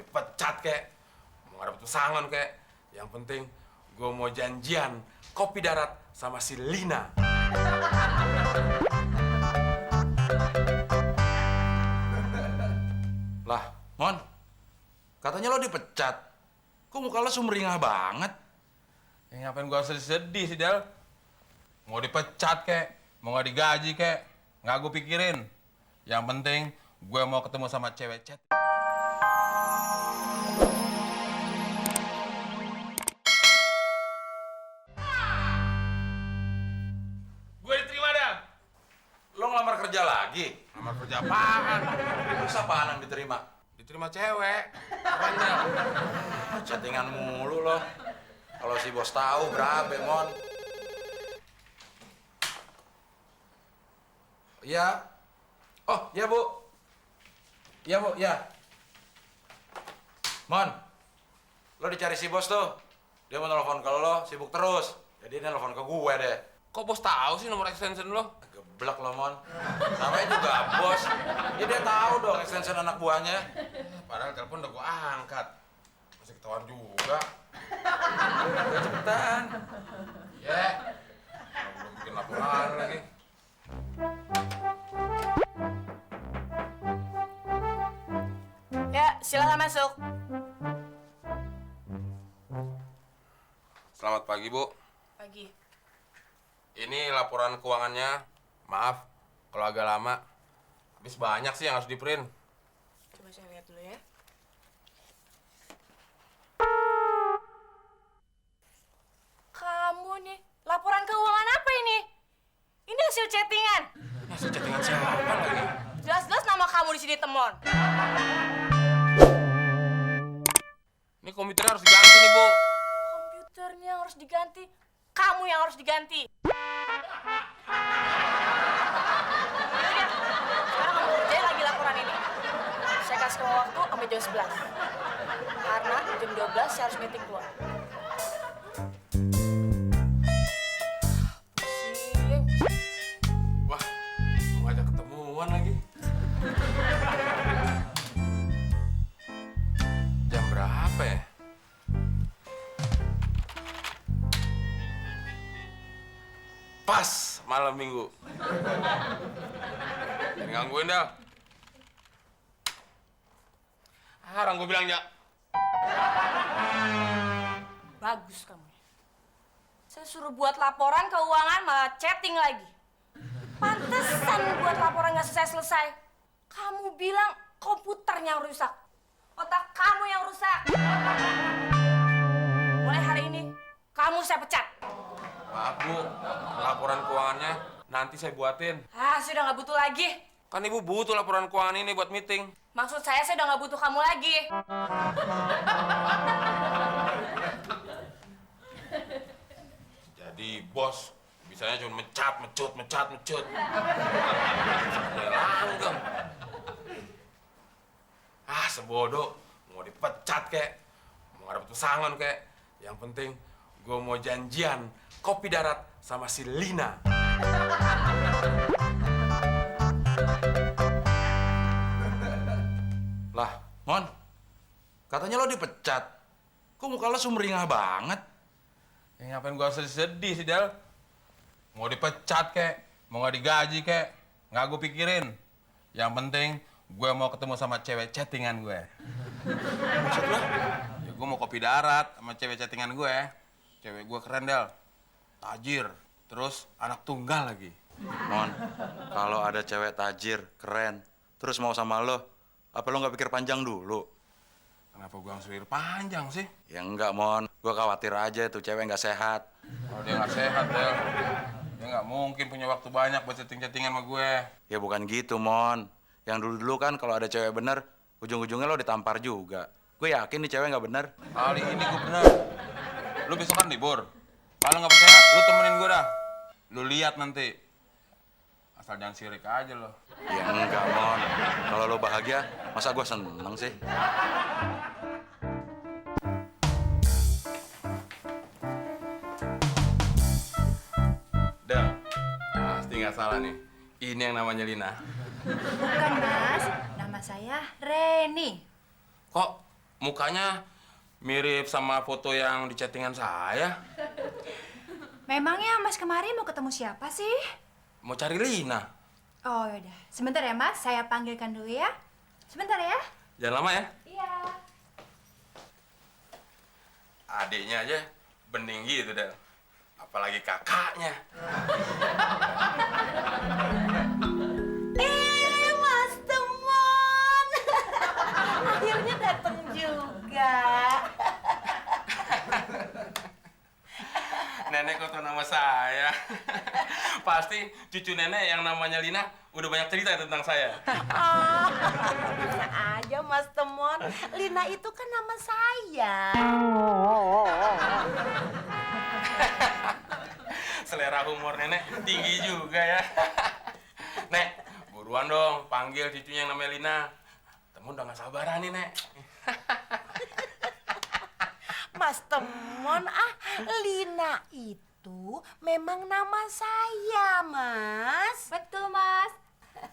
dipecat kek, mau dapet pesangon kek. Yang penting gue mau janjian kopi darat sama si Lina. Lah, Mon, katanya lo dipecat. Kok muka lo sumringah banget? Ya ngapain gue sedih sih, Del? Mau dipecat kek, mau gak digaji kek, nggak gue pikirin. Yang penting gue mau ketemu sama cewek chat. Gue diterima, Del. Lo ngelamar kerja lagi? Ngelamar kerja apaan? Terus apaan yang diterima? Diterima cewek. Keren, Del. Chattingan mulu lo. Kalau si bos tahu berabe, Mon. Iya. Oh, iya, Bu. Iya, Bu, ya. Mon, lo dicari si bos tuh. Dia mau telepon ke lo, sibuk terus. Jadi dia telepon ke gue deh. Kok bos tahu sih nomor extension lo? Geblek lo, Mon. Namanya juga bos. Ya dia tahu dong extension anak buahnya. Padahal telepon udah gue angkat. Masih ketahuan juga. Udah cepetan. Ya. Belum bikin laporan lagi. Ya, silakan masuk. Selamat pagi, Bu. Pagi. Ini laporan keuangannya. Maaf kalau agak lama. Habis banyak sih yang harus di-print. Coba saya lihat dulu ya. Kamu nih, laporan keuangan apa ini? Ini hasil chattingan. Hasil chattingan siapa lagi? Jelas-jelas nama kamu di sini, Temon. Ini komputernya harus diganti nih, Bu. Komputernya harus diganti. Kamu yang harus diganti. Yaudah, sekarang kamu kerjain lagi laporan ini. Saya kasih kamu waktu sampai jam 11. Karena jam 12 saya harus meeting keluar. Pusing. Wah, mau ngajak ketemuan lagi. Jam berapa ya? Pas malam minggu. Jangan gangguin, Del. Orang gue bilang, ya. Bagus kamu. Saya suruh buat laporan keuangan malah chatting lagi. Pantesan buat laporan nggak selesai-selesai. Kamu bilang komputernya yang rusak. Otak kamu yang rusak. Mulai hari ini, kamu saya pecat. Maaf, Bu. Laporan keuangannya nanti saya buatin. Saya udah nggak butuh lagi. Kan Ibu butuh laporan keuangan ini buat meeting. Maksud saya udah nggak butuh kamu lagi. Jadi bos bisanya cuma mecut. Sampai langgeng. Sebodoh. Mau dipecat kek, mau dapet pesangon kek. Yang penting gue mau janjian kopi darat sama si Lina. Lah, Mon, katanya lo dipecat. Kok muka lo sumringah banget? Ya ngapain gue sedih sih, Del? Mau dipecat kek, mau gak digaji kek, nggak gue pikirin. Yang penting gue mau ketemu sama cewek chattingan gue. Maksud lo? Ya gue mau kopi darat sama cewek chattingan gue. Cewek gue keren, Del. Tajir, terus anak tunggal lagi. Mon, kalau ada cewek tajir, keren, terus mau sama lo, apa lo nggak pikir panjang dulu? Kenapa gue langsung pikir panjang sih? Ya enggak, Mon. Gue khawatir aja tuh cewek nggak sehat. Kalau dia nggak sehat, Del, dia nggak mungkin punya waktu banyak buat chatting-chattingan sama gue. Ya bukan gitu, Mon. Yang dulu-dulu kan kalau ada cewek bener, ujung-ujungnya lo ditampar juga. Gue yakin nih cewek nggak bener. Kali ini gue bener. Lu besok kan libur. Kalau nggak percaya, lu temenin gue dah. Lu lihat nanti. Asal jangan sirik aja lo. Ya enggak, Mon. Kalau lo bahagia, masa gue seneng sih? Del, pasti nggak salah nih. Ini yang namanya Lina. Bukan, Mas. Nama saya Reni. Kok mukanya mirip sama foto yang di chattingan saya. Memangnya Mas kemarin mau ketemu siapa sih? Mau cari Lina. Oh yaudah, sebentar ya Mas, saya panggilkan dulu ya. Sebentar ya. Jangan lama ya. Iya. Adiknya aja bening gitu, Del. Apalagi kakaknya. Mas Temon. Akhirnya datang juga. Nenek kok tahu nama saya? Pasti cucu nenek yang namanya Lina udah banyak cerita tentang saya. Bisa aja Mas Temon, Lina itu kan nama saya. Selera humor nenek tinggi juga ya. Nek, buruan dong panggil cucunya yang namanya Lina. Temu udah gak sabaran nih, Nek. Mas Temon, Lina itu memang nama saya, Mas. Betul Mas.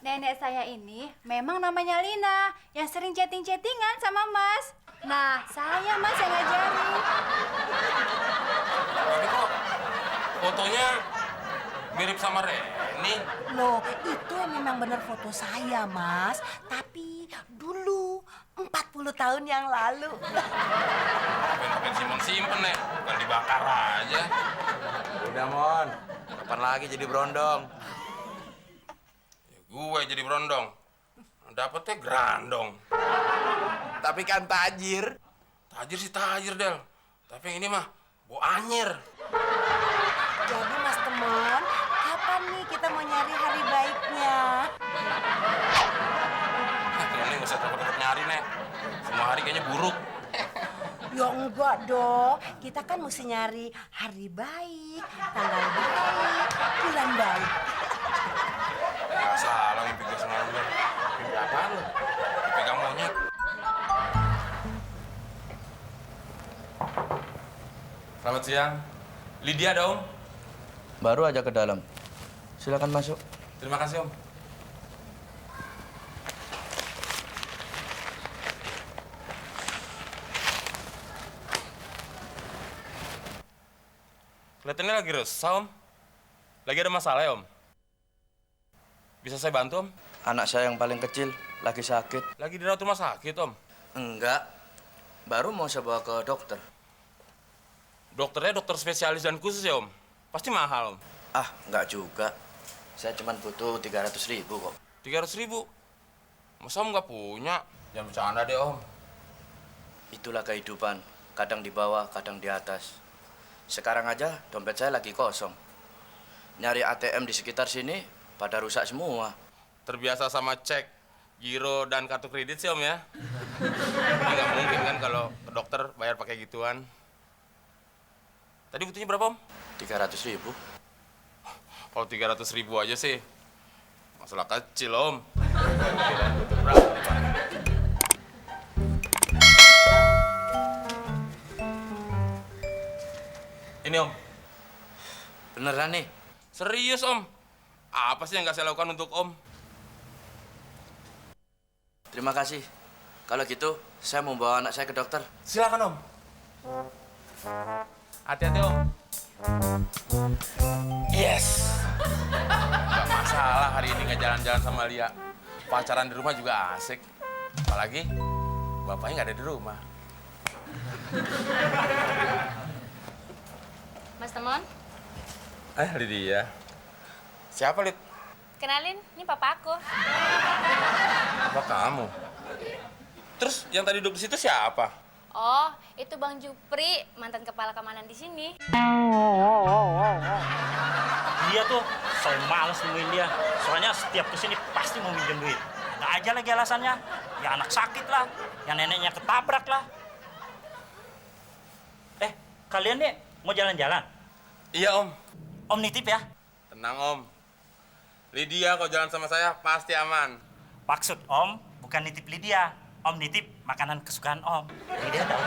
Nenek saya ini memang namanya Lina yang sering chatting-chattingan sama Mas. Nah, saya Mas yang ngajarin. Tapi kok fotonya mirip sama Reni? Loh, itu memang benar foto saya, Mas. Tapi dulu 40 tahun yang lalu. Ngapain simpen-simpen, Nek? Bukan dibakar aja. Udah, Mon. Kapan lagi jadi berondong? Ya, gue jadi berondong. Dapetnya gerandong. Tapi kan tajir. Tajir sih tajir, Del. Tapi yang ini mah bau anyir. Jadi Mas Temon, kapan nih kita mau nyari hari baiknya? Ini nggak usah takut-takut nyari, Nek. Semua hari kayaknya buruk. Ya enggak dong, kita kan mesti nyari hari baik, tanggal baik, bulan baik. Nggak salah mimpi gue semalam, Del. Mimpi apaan lu? Dipegang monyet. Selamat siang. Lydia ada, Om? Baru aja ke dalam. Silakan masuk. Terima kasih, Om. Kelihatannya lagi resah, Om. Lagi ada masalah ya, Om? Bisa saya bantu, Om? Anak saya yang paling kecil lagi sakit. Lagi dirawat rumah sakit, Om. Enggak. Baru mau saya bawa ke dokter. Dokternya dokter spesialis dan khusus ya, Om? Pasti mahal, Om. Ah, enggak juga. Saya cuma butuh 300.000 kok. 300.000? Masa Om nggak punya? Jangan bercanda deh, Om. Itulah kehidupan. Kadang di bawah, kadang di atas. Sekarang aja dompet saya lagi kosong. Nyari ATM di sekitar sini pada rusak semua. Terbiasa sama cek, giro, dan kartu kredit sih, Om ya? Ini nggak mungkin kan kalau ke dokter bayar pakai gituan. Tadi butuhnya berapa, Om? 300.000. Kalau 300.000 aja sih, masalah kecil, Om. Kirain butuh berapa nih, Pak? Ini, Om. Beneran nih? Serius, Om. Apa sih yang nggak saya lakukan untuk Om? Terima kasih. Kalau gitu, saya mau bawa anak saya ke dokter. Silakan, Om. Hati-hati, Om. Yes. Gak masalah hari ini nggak jalan-jalan sama Lia. Pacaran di rumah juga asik. Apalagi bapaknya nggak ada di rumah. Mas Temon, Lydia. Siapa, Lid? kenalin, ini papa aku. Apa kamu? Terus yang tadi duduk di situ siapa? Oh, itu Bang Jupri, mantan kepala keamanan di sini. Dia tuh, saya males nemuin dia. Soalnya setiap kesini pasti mau minjem duit. Ada aja lagi alasannya. Ya anak sakit lah, yang neneknya ketabrak lah. Kalian nih mau jalan-jalan? Iya, Om. Om nitip ya? Tenang, Om. Lydia kalau jalan sama saya pasti aman. Maksud Om bukan nitip Lydia. Om nitip makanan kesukaan Om. Lydia tahu.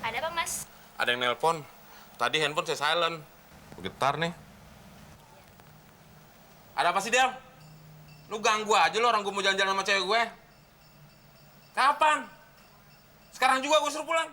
Ada apa, Mas? Ada yang nelpon. Tadi handphone saya silent. Getar nih. Ada apa sih, Del? Lu ganggu aja lo orang gue mau jalan-jalan sama cewek gue. Kapan? Sekarang juga gue suruh pulang.